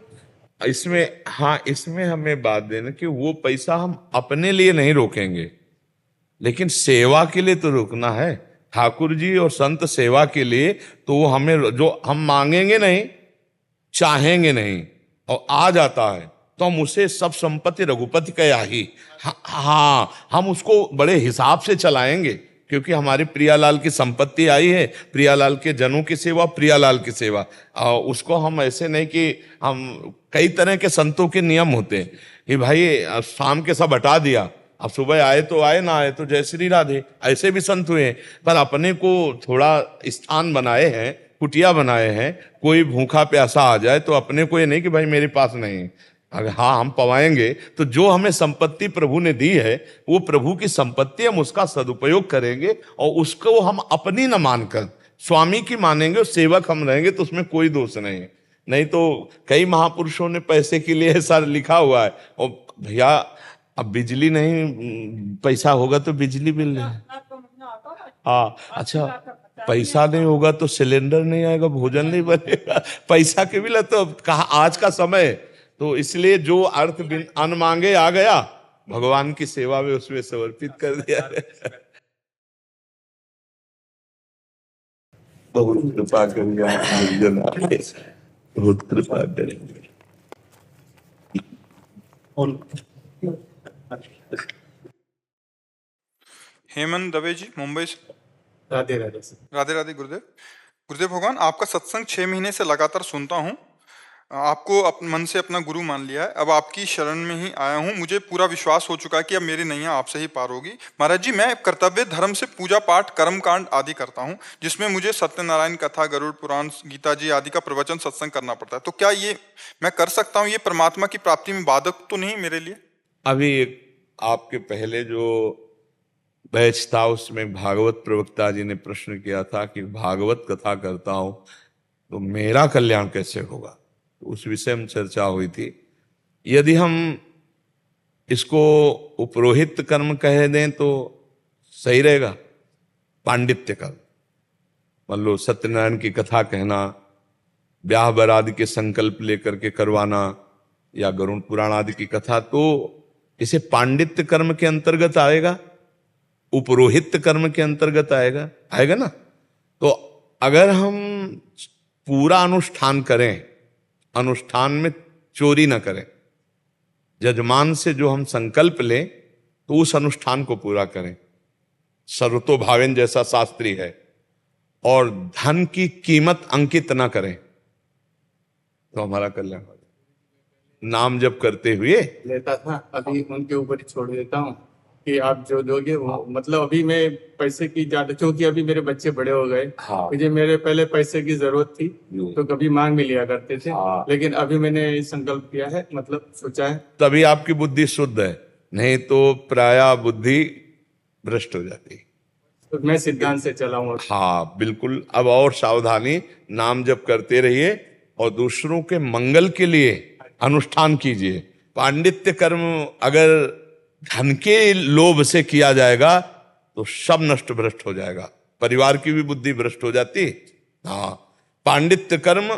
Speaker 3: इसमें हाँ, इसमें हमें बात देना कि वो पैसा हम अपने लिए नहीं रोकेंगे, लेकिन सेवा के लिए तो रोकना है। ठाकुर जी और संत सेवा के लिए तो वो हमें, जो हम मांगेंगे नहीं, चाहेंगे नहीं, और आ जाता है तो हम उसे सब संपत्ति रघुपति का ही, हाँ हम उसको बड़े हिसाब से चलाएंगे, क्योंकि हमारी प्रियालाल की संपत्ति आई है, प्रियालाल के जनों की सेवा, प्रियालाल की सेवा। उसको हम ऐसे नहीं कि हम, कई तरह के संतों के नियम होते हैं कि भाई शाम के सब हटा दिया, अब सुबह आए तो आए, ना आए तो जय श्री राधे, ऐसे भी संत हुए हैं। पर अपने को थोड़ा स्थान बनाए हैं, कुटिया बनाए हैं, कोई भूखा प्यासा आ जाए तो अपने को ये नहीं कि भाई मेरे पास नहीं है, अगर हाँ हम पवाएंगे तो जो हमें संपत्ति प्रभु ने दी है वो प्रभु की संपत्ति, हम उसका सदुपयोग करेंगे और उसको हम अपनी न मानकर स्वामी की मानेंगे और सेवक हम रहेंगे, तो उसमें कोई दोष नहीं है। नहीं तो कई महापुरुषों ने पैसे के लिए ऐसा लिखा हुआ है, और भैया अब बिजली नहीं, पैसा होगा तो बिजली बिल नहीं, हाँ अच्छा पैसा नहीं होगा तो सिलेंडर नहीं आएगा, भोजन नहीं बनेगा, पैसा के बिल तो कहा आज का समय। तो इसलिए जो अर्थ बिन अन मांगे आ गया, भगवान की सेवा में उसमें समर्पित कर दिया। बहुत कृपा करेंगे, बहुत कृपा करेंगे।
Speaker 1: हेमंत दवे जी मुंबई से।
Speaker 5: राधे राधे सर।
Speaker 1: राधे राधे गुरुदेव। गुरुदेव भगवान, आपका सत्संग 6 महीने से लगातार सुनता हूँ, आपको मन से अपना गुरु मान लिया है, अब आपकी शरण में ही आया हूँ, मुझे पूरा विश्वास हो चुका है कि अब मेरी नैया आपसे ही पार होगी। महाराज जी, मैं कर्तव्य धर्म से पूजा पाठ कर्म कांड आदि करता हूँ, जिसमें मुझे सत्यनारायण कथा, गरुड़ पुराण, गीता जी आदि का प्रवचन सत्संग करना पड़ता है, तो क्या ये मैं कर सकता हूँ? ये परमात्मा की प्राप्ति में बाधक तो नहीं मेरे लिए?
Speaker 3: अभी आपके पहले जो बैच था उसमें भागवत प्रवक्ता जी ने प्रश्न किया था कि भागवत कथा करता हूं तो मेरा कल्याण कैसे होगा, उस विषय में चर्चा हुई थी। यदि हम इसको उपरोहित कर्म कह दें तो सही रहेगा, पांडित्य कर्म, मान लो सत्यनारायण की कथा कहना, ब्याह बराद के संकल्प लेकर के करवाना, या गरुड़ पुराण आदि की कथा, तो इसे पांडित्य कर्म के अंतर्गत आएगा, उपरोहित कर्म के अंतर्गत आएगा, आएगा ना। तो अगर हम पूरा अनुष्ठान करें, अनुष्ठान में चोरी ना करें, जजमान से जो हम संकल्प लें तो उस अनुष्ठान को पूरा करें, सर्वतो भावेन जैसा शास्त्री है, और धन की कीमत अंकित ना करें, तो हमारा कल्याण हो जाए। नाम जप करते हुए
Speaker 5: लेता था, अभी उनके ऊपर ही छोड़ देता हूँ कि आप जो दोगे वो, मतलब अभी मैं पैसे की ज्यादा, क्योंकि अभी मेरे बच्चे बड़े हो गए,
Speaker 3: हाँ।
Speaker 5: मुझे मेरे पहले पैसे की जरूरत थी तो कभी मांग भी लिया करते थे,
Speaker 3: हाँ।
Speaker 5: लेकिन अभी मैंने संकल्प किया है, मतलब सोचा है।
Speaker 3: तभी आपकी बुद्धि शुद्ध है, नहीं तो प्रायः बुद्धि भ्रष्ट हो जाती।
Speaker 5: तो मैं सिद्धांत से चला हूँ।
Speaker 3: हाँ बिल्कुल, अब और सावधानी, नाम जप करते रहिए और दूसरों के मंगल के लिए अनुष्ठान कीजिए। पांडित्य कर्म अगर धन के लोभ से किया जाएगा तो सब नष्ट भ्रष्ट हो जाएगा, परिवार की भी बुद्धि भ्रष्ट हो जाती। हाँ, पांडित्य कर्म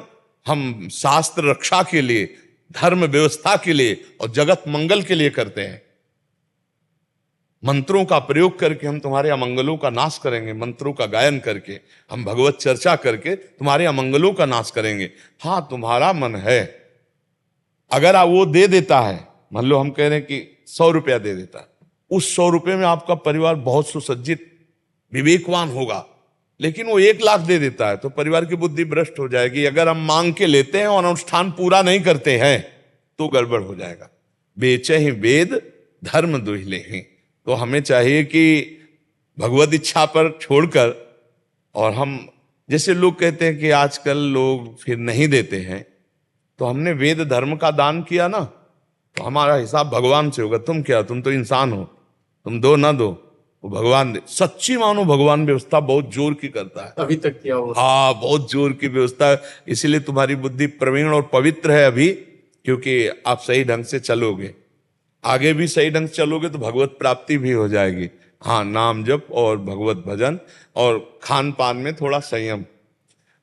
Speaker 3: हम शास्त्र रक्षा के लिए, धर्म व्यवस्था के लिए और जगत मंगल के लिए करते हैं। मंत्रों का प्रयोग करके हम तुम्हारे अमंगलों का नाश करेंगे, मंत्रों का गायन करके, हम भगवत चर्चा करके तुम्हारे अमंगलों का नाश करेंगे। हाँ, तुम्हारा मन है, अगर वो दे देता है, मान लो हम कह रहे हैं कि 100 रुपया दे देता है, उस 100 रुपये में आपका परिवार बहुत सुसज्जित विवेकवान होगा, लेकिन वो 1 लाख दे देता है तो परिवार की बुद्धि भ्रष्ट हो जाएगी। अगर हम मांग के लेते हैं और अनुष्ठान पूरा नहीं करते हैं तो गड़बड़ हो जाएगा। बेचे ही वेद धर्म दुहिले ही। तो हमें चाहिए कि भगवत इच्छा पर छोड़कर, और हम जैसे लोग कहते हैं कि आजकल लोग फिर नहीं देते हैं, तो हमने वेद धर्म का दान किया ना, तो हमारा हिसाब भगवान से होगा। तुम क्या, तुम तो इंसान हो, तुम दो ना दो, वो भगवान दे। सच्ची मानो भगवान व्यवस्था बहुत जोर की करता है,
Speaker 5: अभी तक किया हुआ।
Speaker 3: हाँ, बहुत जोर की व्यवस्था है। इसीलिए तुम्हारी बुद्धि प्रवीण और पवित्र है अभी, क्योंकि आप सही ढंग से चलोगे, आगे भी सही ढंग से चलोगे तो भगवत प्राप्ति भी हो जाएगी। हाँ, नाम जप और भगवत भजन, और खान पान में थोड़ा संयम,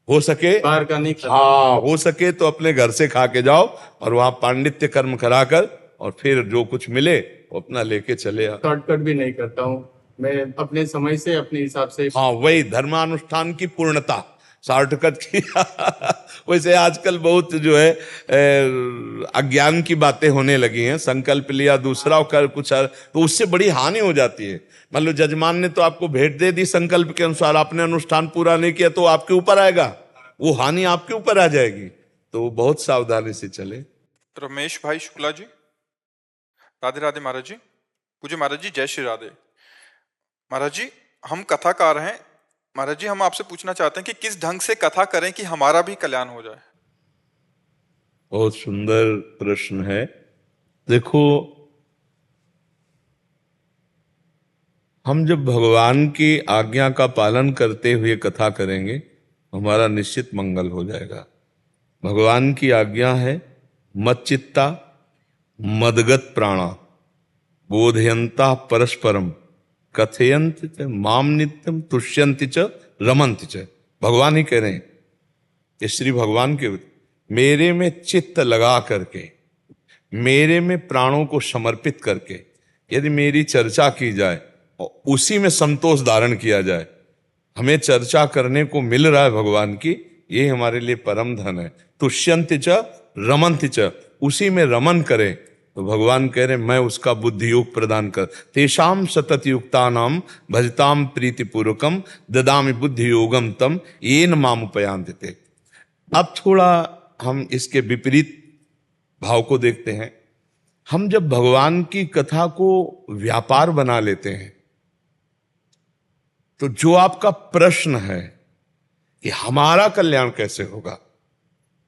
Speaker 3: हो सके
Speaker 5: बाहर का नहीं खाता।
Speaker 3: हाँ, हो सके तो अपने घर से खा के जाओ और वहां पांडित्य कर्म कराकर, और फिर जो कुछ मिले वो अपना लेके चले आओ।
Speaker 5: शॉर्टकट भी नहीं करता हूँ मैं, अपने समय से अपने हिसाब से।
Speaker 3: हाँ, वही धर्मानुष्ठान की पूर्णता, शॉर्टकट किया। वैसे आजकल बहुत जो है अज्ञान की बातें होने लगी हैं, संकल्प लिया दूसरा और कर कुछ तो उससे बड़ी हानि हो जाती है। मान लो जजमान ने तो आपको भेंट दे दी संकल्प के अनुसार, आपने अनुष्ठान पूरा नहीं किया तो आपके ऊपर आएगा, वो हानि आपके ऊपर आ जाएगी। तो बहुत सावधानी से चले।
Speaker 1: रमेश भाई शुक्ला जी, राधे राधे महाराज जी। पूज्य महाराज जी, जय श्री राधे। महाराज जी, हम कथाकार हैं। महाराज जी, हम आपसे पूछना चाहते हैं कि किस ढंग से कथा करें कि हमारा भी कल्याण हो जाए।
Speaker 3: बहुत सुंदर प्रश्न है। देखो, हम जब भगवान की आज्ञा का पालन करते हुए कथा करेंगे, हमारा निश्चित मंगल हो जाएगा। भगवान की आज्ञा है, मच्चित्ता मदगत प्राणा बोधयंता परस्परम कथयंत च माम नित्यम तुष्यंति च रमंति च। भगवान ही कह रहे हैं, ये श्री भगवान के, मेरे में चित्त लगा करके, मेरे में प्राणों को समर्पित करके यदि मेरी चर्चा की जाए और उसी में संतोष धारण किया जाए, हमें चर्चा करने को मिल रहा है भगवान की, ये हमारे लिए परम धन है। तुष्यंति च रमंति च, उसी में रमन करें तो भगवान कह रहे मैं उसका बुद्धि योग प्रदान कर। तेषाम सतत युक्तानाम भजताम प्रीति पूर्वकम ददामि बुद्धि योगम तम येन माम उपयांति। अब थोड़ा हम इसके विपरीत भाव को देखते हैं। हम जब भगवान की कथा को व्यापार बना लेते हैं तो जो आपका प्रश्न है कि हमारा कल्याण कैसे होगा,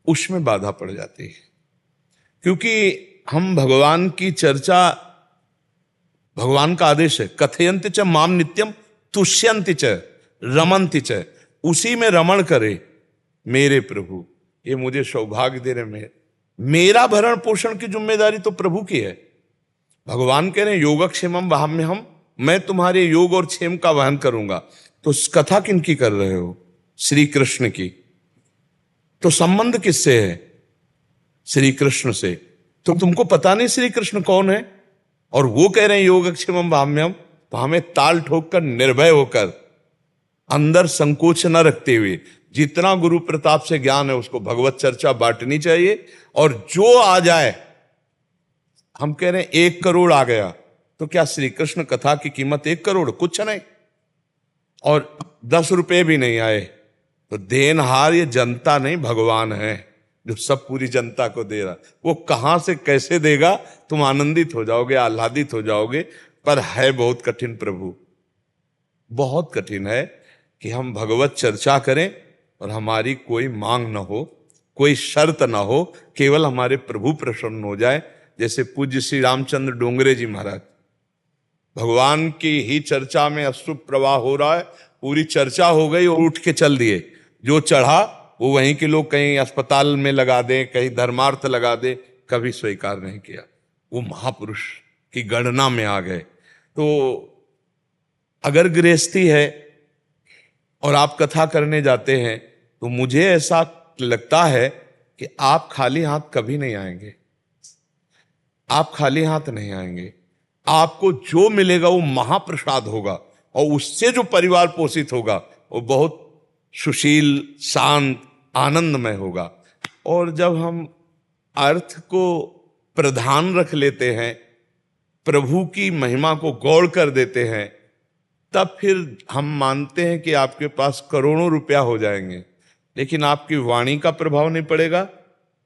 Speaker 3: उसमें बाधा पड़ जाती है। क्योंकि हम भगवान की चर्चा, भगवान का आदेश है कथयंति च माम नित्यम तुष्यंति च रमंति च, उसी में रमण करे मेरे प्रभु। ये मुझे सौभाग्य दे रहे, मेरा भरण पोषण की जिम्मेदारी तो प्रभु की है। भगवान कह रहे हैं योगक्षेमम वहाम्यहम, मैं तुम्हारे योग और क्षेम का वहन करूंगा। तो कथा किनकी कर रहे हो? श्री कृष्ण की। तो संबंध किससे है? श्री कृष्ण से। तो तुमको पता नहीं श्री कृष्ण कौन है, और वो कह रहे हैं योगक्षेमम वहाम्यहम, तो हमें ताल ठोक कर निर्भय होकर अंदर संकोच न रखते हुए जितना गुरु प्रताप से ज्ञान है उसको भगवत चर्चा बांटनी चाहिए। और जो आ जाए, हम कह रहे हैं 1 करोड़ आ गया, तो क्या श्री कृष्ण कथा की कीमत 1 करोड़? कुछ नहीं। और 10 रुपए भी नहीं आए तो देनहार ये जनता नहीं, भगवान है जो सब पूरी जनता को दे रहा। वो कहां से कैसे देगा, तुम आनंदित हो जाओगे, आह्लादित हो जाओगे। पर है बहुत कठिन प्रभु, बहुत कठिन है कि हम भगवत चर्चा करें और हमारी कोई मांग न हो, कोई शर्त ना हो, केवल हमारे प्रभु प्रसन्न हो जाए। जैसे पूज्य श्री रामचंद्र डोंगरे जी महाराज, भगवान की ही चर्चा में अश्रु प्रवाह हो रहा है, पूरी चर्चा हो गई और उठ के चल दिए। जो चढ़ा वो वहीं के लोग कहीं अस्पताल में लगा दें, कहीं धर्मार्थ लगा दें, कभी स्वीकार नहीं किया। वो महापुरुष की गणना में आ गए। तो अगर गृहस्थी है और आप कथा करने जाते हैं तो मुझे ऐसा लगता है कि आप खाली हाथ कभी नहीं आएंगे। आप खाली हाथ नहीं आएंगे। आपको जो मिलेगा वो महाप्रसाद होगा, और उससे जो परिवार पोषित होगा वो बहुत सुशील, शांत, आनंदमय होगा। और जब हम अर्थ को प्रधान रख लेते हैं, प्रभु की महिमा को गौड़ कर देते हैं, तब फिर हम मानते हैं कि आपके पास करोड़ों रुपया हो जाएंगे, लेकिन आपकी वाणी का प्रभाव नहीं पड़ेगा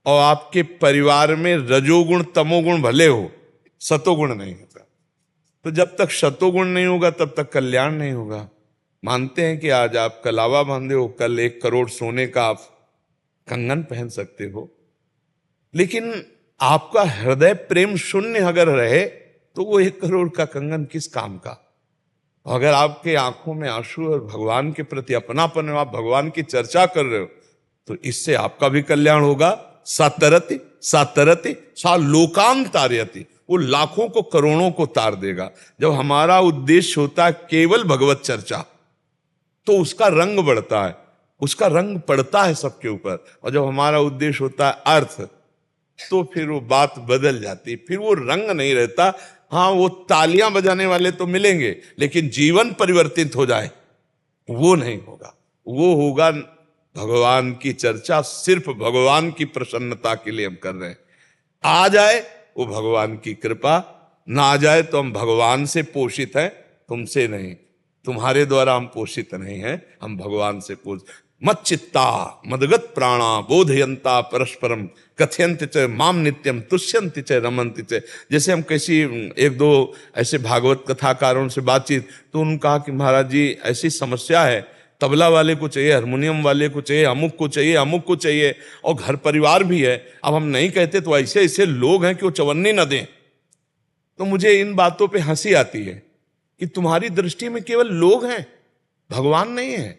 Speaker 3: और आपके परिवार में रजोगुण तमोगुण भले हो, सतोगुण नहीं होगा। तो जब तक सतोगुण नहीं होगा तब तक कल्याण नहीं होगा। मानते हैं कि आज आप कलावा बांधे हो, कल 1 करोड़ सोने का आप कंगन पहन सकते हो, लेकिन आपका हृदय प्रेम शून्य अगर रहे तो वो 1 करोड़ का कंगन किस काम का। अगर आपके आंखों में आंसू और भगवान के प्रति अपनापन, आप भगवान की चर्चा कर रहे हो, तो इससे आपका भी कल्याण होगा। सातरति सातरति सा लोकान तारयति, वो लाखों को करोड़ों को तार देगा। जब हमारा उद्देश्य होता है केवल भगवत चर्चा, तो उसका रंग बढ़ता है, उसका रंग पड़ता है सबके ऊपर। और जब हमारा उद्देश्य होता है अर्थ, तो फिर वो बात बदल जाती है, फिर वो रंग नहीं रहता। हाँ, वो तालियां बजाने वाले तो मिलेंगे, लेकिन जीवन परिवर्तित हो जाए वो नहीं होगा। वो होगा भगवान की चर्चा सिर्फ भगवान की प्रसन्नता के लिए हम कर रहे हैं। आ जाए वो भगवान की कृपा, ना आ जाए तो हम भगवान से पोषित हैं, तुमसे नहीं। तुम्हारे द्वारा हम पोषित नहीं हैं, हम भगवान से पोषित। मच्चित्ता मदगत प्राणा बोधयंता परस्परम कथयंत च माम नित्यम तुष्यंति च रमंति च। जैसे हम किसी एक दो ऐसे भागवत कथाकारों से बातचीत, तो उन्होंने कहा कि महाराज जी ऐसी समस्या है, तबला वाले को चाहिए, हारमोनियम वाले को चाहिए, अमुक को चाहिए, अमुक को चाहिए, और घर परिवार भी है। अब हम नहीं कहते तो ऐसे ऐसे लोग हैं कि वो चवन्नी न दें। तो मुझे इन बातों पे हंसी आती है कि तुम्हारी दृष्टि में केवल लोग हैं, भगवान नहीं है।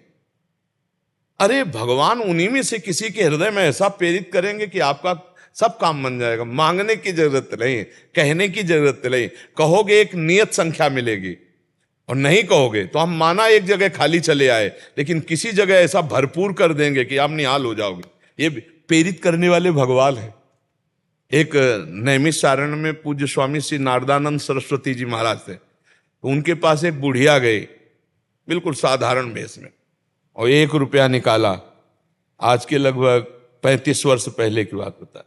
Speaker 3: अरे भगवान उन्हीं में से किसी के हृदय में ऐसा प्रेरित करेंगे कि आपका सब काम बन जाएगा। मांगने की जरूरत नहीं, कहने की जरूरत नहीं। कहोगे एक नियत संख्या मिलेगी, और नहीं कहोगे तो हम माना एक जगह खाली चले आए, लेकिन किसी जगह ऐसा भरपूर कर देंगे कि आप निहाल हो जाओगे। ये प्रेरित करने वाले भगवान है। एक नैमिषारण्य में पूज्य स्वामी श्री नारदानंद सरस्वती जी महाराज थे, तो उनके पास एक बुढ़िया गई, बिल्कुल साधारण भेष में, और 1 रुपया निकाला। आज के लगभग 35 वर्ष पहले की बात बता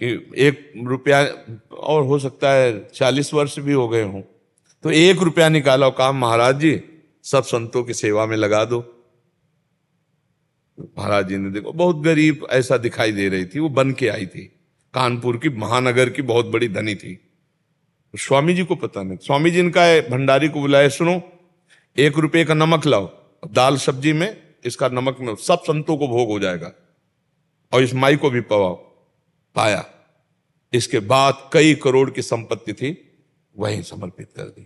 Speaker 3: कि 1 रुपया, और हो सकता है 40 वर्ष भी हो गए हों, तो 1 रुपया निकाला और कहा महाराज जी सब संतों की सेवा में लगा दो। महाराज जी ने देखो, बहुत गरीब ऐसा दिखाई दे रही थी, वो बन के आई थी, कानपुर की महानगर की बहुत बड़ी धनी थी। तो स्वामी जी को पता नहीं, स्वामी जी इनका भंडारी को बुलाए, सुनो 1 रुपये का नमक लाओ, दाल सब्जी में इसका नमक में सब संतों को भोग हो जाएगा, और इस माई को भी पवाओ। पाया। इसके बाद कई करोड़ की संपत्ति थी वहीं समर्पित कर दी,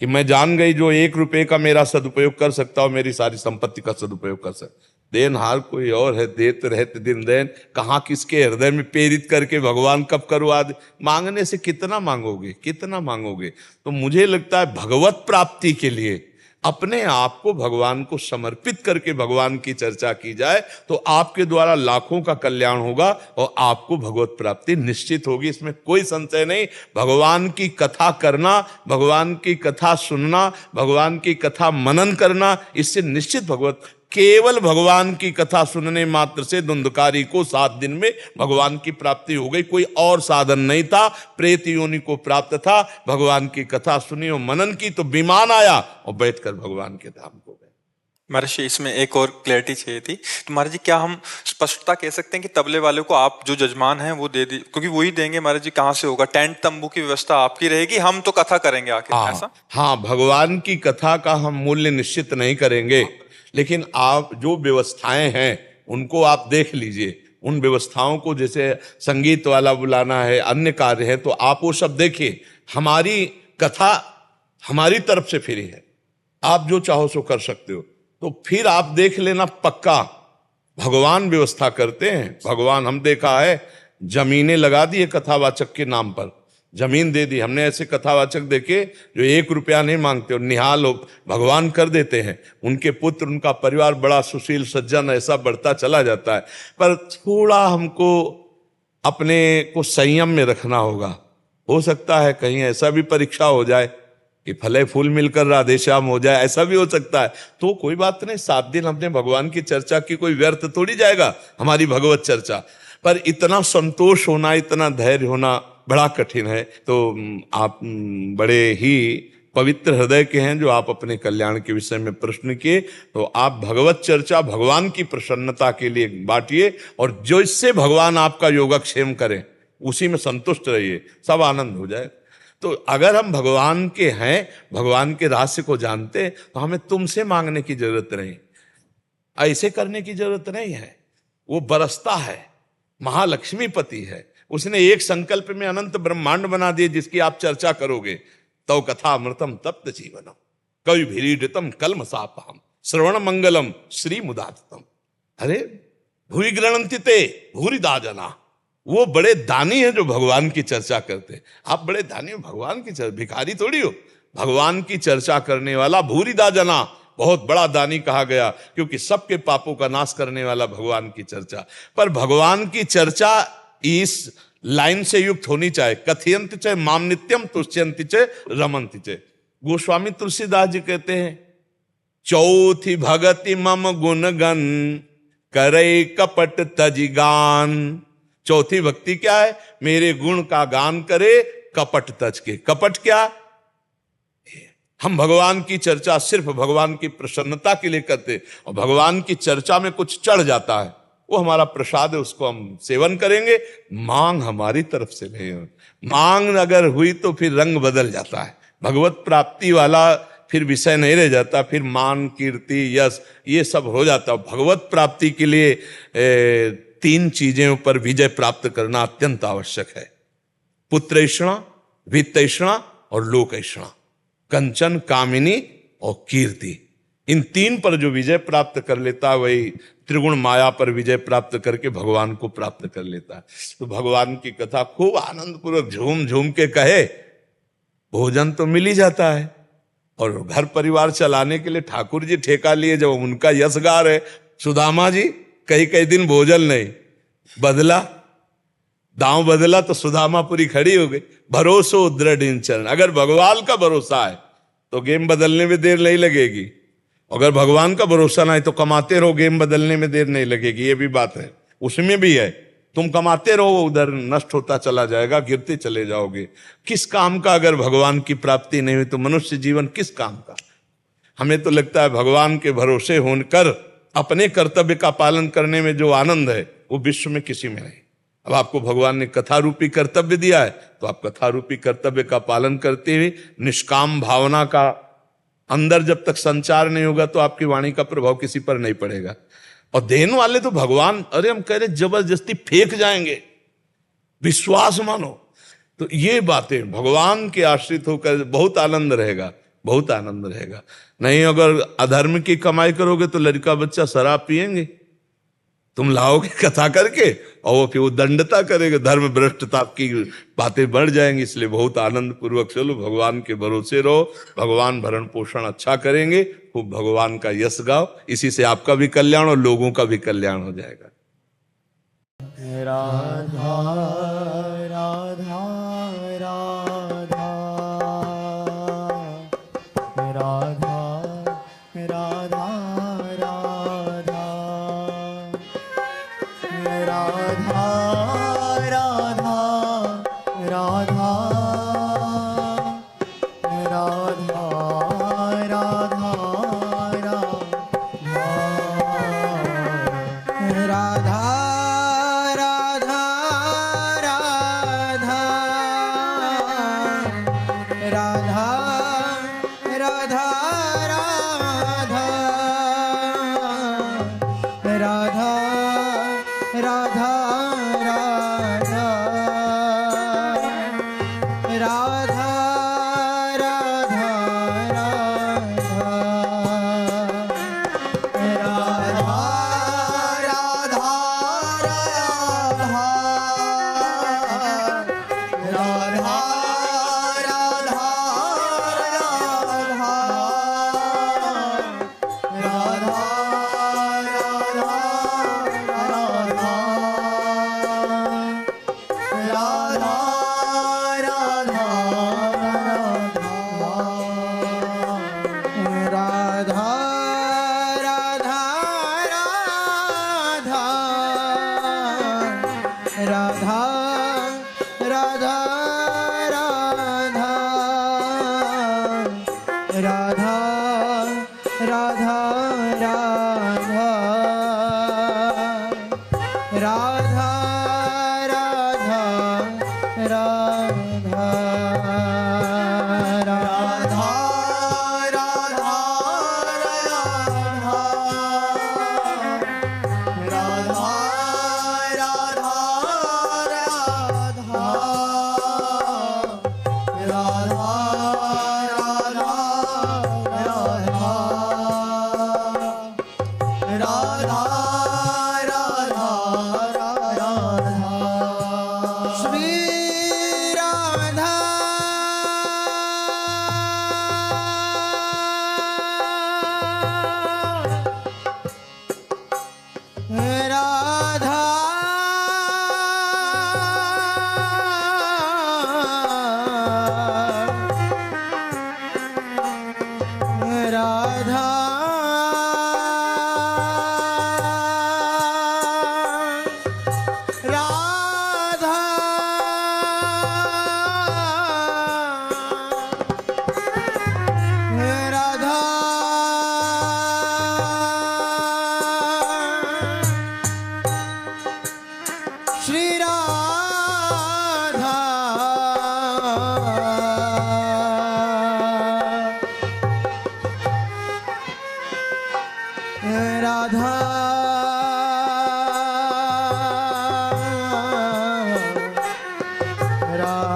Speaker 3: कि मैं जान गई जो 1 रुपये का मेरा सदुपयोग कर सकता हो, मेरी सारी संपत्ति का सदुपयोग कर सकता। देनहार कोई और है, देते रहते दिन देन। कहाँ किसके हृदय में प्रेरित करके भगवान कब करो आदि। मांगने से कितना मांगोगे, कितना मांगोगे। तो मुझे लगता है भगवत प्राप्ति के लिए अपने आप को भगवान को समर्पित करके भगवान की चर्चा की जाए तो आपके द्वारा लाखों का कल्याण होगा और आपको भगवत प्राप्ति निश्चित होगी, इसमें कोई संशय नहीं। भगवान की कथा करना, भगवान की कथा सुनना, भगवान की कथा मनन करना, इससे निश्चित भगवत, केवल भगवान की कथा सुनने मात्र से धुंधकारी को 7 दिन में भगवान की प्राप्ति हो गई। कोई और साधन नहीं था, प्रेत योनि को प्राप्त था। भगवान की कथा सुनी और मनन की तो विमान आया और बैठकर भगवान के धाम को गए।
Speaker 1: महर्षि इसमें एक और क्लैरिटी चाहिए थी। तो महाराज जी क्या हम स्पष्टता कह सकते हैं कि तबले वाले को आप जो जजमान हैं वो दे दी, क्योंकि वही देंगे। महाराज जी कहाँ से होगा, टेंट तंबू की व्यवस्था आपकी रहेगी, हम तो कथा करेंगे आखिर, ऐसा?
Speaker 3: हाँ, भगवान की कथा का हम मूल्य निश्चित नहीं करेंगे, लेकिन आप जो व्यवस्थाएं हैं उनको आप देख लीजिए। उन व्यवस्थाओं को, जैसे संगीत वाला बुलाना है, अन्य कार्य है, तो आप वो सब देखिए। हमारी कथा हमारी तरफ से फ्री है, आप जो चाहो सो कर सकते हो। तो फिर आप देख लेना, पक्का भगवान व्यवस्था करते हैं। भगवान, हम देखा है जमीनें लगा दी है कथावाचक के नाम पर, जमीन दे दी। हमने ऐसे कथावाचक देखे जो 1 रुपया नहीं मांगते और निहाल हो, भगवान कर देते हैं। उनके पुत्र, उनका परिवार बड़ा सुशील सज्जन ऐसा बढ़ता चला जाता है। पर थोड़ा हमको अपने को संयम में रखना होगा। हो सकता है कहीं ऐसा भी परीक्षा हो जाए कि फले फूल मिलकर राधे श्याम हो जाए, ऐसा भी हो सकता है। तो कोई बात नहीं, 7 दिन हमने भगवान की चर्चा की, कोई व्यर्थ थोड़ी जाएगा हमारी भगवत चर्चा। पर इतना संतोष होना, इतना धैर्य होना बड़ा कठिन है। तो आप बड़े ही पवित्र हृदय के हैं जो आप अपने कल्याण के विषय में प्रश्न किए। तो आप भगवत चर्चा भगवान की प्रसन्नता के लिए बांटिए, और जो इससे भगवान आपका योगक्षेम करें उसी में संतुष्ट रहिए, सब आनंद हो जाए। तो अगर हम भगवान के हैं, भगवान के रहस्य को जानते, तो हमें तुमसे मांगने की जरूरत नहीं, ऐसे करने की जरूरत नहीं है। वो बरसता है, महालक्ष्मीपति है, उसने एक संकल्प में अनंत ब्रह्मांड बना दिए जिसकी आप चर्चा करोगे। तव कथा अमृतम तप्त जीवनम कवि भीड़ितम कलमसापहम श्रवण मंगलम श्री मुदातम। अरे भूरि गृणन्ति ते भूरिदा जना, वो बड़े दानी हैं जो भगवान की चर्चा करते हैं। आप बड़े दानी हो, भगवान की चर्चा, भिखारी थोड़ी हो। भगवान की चर्चा करने वाला भूरिदा जना, बहुत बड़ा दानी कहा गया, क्योंकि सबके पापों का नाश करने वाला भगवान की चर्चा। पर भगवान की चर्चा इस लाइन से युक्त होनी चाहिए, कथयंत च माम नित्यम तुष्यंति च रमन्ति च। गोस्वामी तुलसीदास जी कहते हैं, चौथी भगति मम गुण गन करे कपट तजिगान। चौथी भक्ति क्या है? मेरे गुण का गान करे कपट तज के। कपट क्या? हम भगवान की चर्चा सिर्फ भगवान की प्रसन्नता के लिए करते, और भगवान की चर्चा में कुछ चढ़ जाता है, वो हमारा प्रसाद है, उसको हम सेवन करेंगे। मांग हमारी तरफ से नहीं हो, मांग अगर हुई तो फिर रंग बदल जाता है, भगवत प्राप्ति वाला फिर विषय नहीं रह जाता, फिर मान कीर्ति यश ये सब हो जाता। भगवत प्राप्ति के लिए तीन चीजें पर विजय प्राप्त करना अत्यंत आवश्यक है। पुत्रैषणा, वित्तैषणा और लोकैषणा, कंचन, कामिनी और कीर्ति। इन तीन पर जो विजय प्राप्त कर लेता है वही त्रिगुण माया पर विजय प्राप्त करके भगवान को प्राप्त कर लेता है। तो भगवान की कथा खूब आनंद पूर्वक झूम झूम के कहे, भोजन तो मिल ही जाता है। और घर परिवार चलाने के लिए ठाकुर जी ठेका लिए, जब उनका यशगार है, सुदामा जी कई कई दिन भोजन नहीं, बदला दांव बदला तो सुदामा पूरी खड़ी हो गई। भरोसो दृढ़ इन चरण, अगर भगवान का भरोसा है तो गेम बदलने में देर नहीं लगेगी, अगर भगवान का भरोसा नहीं तो कमाते रहो, गेम बदलने में देर नहीं लगेगी। ये भी बात है, उसमें भी है, तुम कमाते रहो, उधर नष्ट होता चला जाएगा, गिरते चले जाओगे। किस काम का अगर भगवान की प्राप्ति नहीं हुई तो मनुष्य जीवन किस काम का? हमें तो लगता है भगवान के भरोसे होकर अपने कर्तव्य का पालन करने में जो आनंद है वो विश्व में किसी में नहीं। अब आपको भगवान ने कथा रूपी कर्तव्य दिया है तो आप कथा रूपी कर्तव्य का पालन करते हुए निष्काम भावना का अंदर जब तक संचार नहीं होगा तो आपकी वाणी का प्रभाव किसी पर नहीं पड़ेगा। और देने वाले तो भगवान, अरे हम कह रहे जबरदस्ती फेंक जाएंगे, विश्वास मानो। तो ये बातें भगवान के आश्रित होकर बहुत आनंद रहेगा, बहुत आनंद रहेगा। नहीं अगर अधर्म की कमाई करोगे तो लड़का बच्चा शराब पिएंगे, तुम लाओगे कथा करके और वो फिर वो दंडता करेगा, धर्म भ्रष्टता की बातें बढ़ जाएंगी। इसलिए बहुत आनंद पूर्वक चलो, भगवान के भरोसे रहो, भगवान भरण पोषण अच्छा करेंगे, खूब भगवान का यश गाओ, इसी से आपका भी कल्याण और लोगों का भी कल्याण हो जाएगा।
Speaker 7: राधा राधा राधा राधा राधा राधा राधा राधा राधा राधा राधा राधा राधा राधा राधा राधा श्री राधा राधा राधा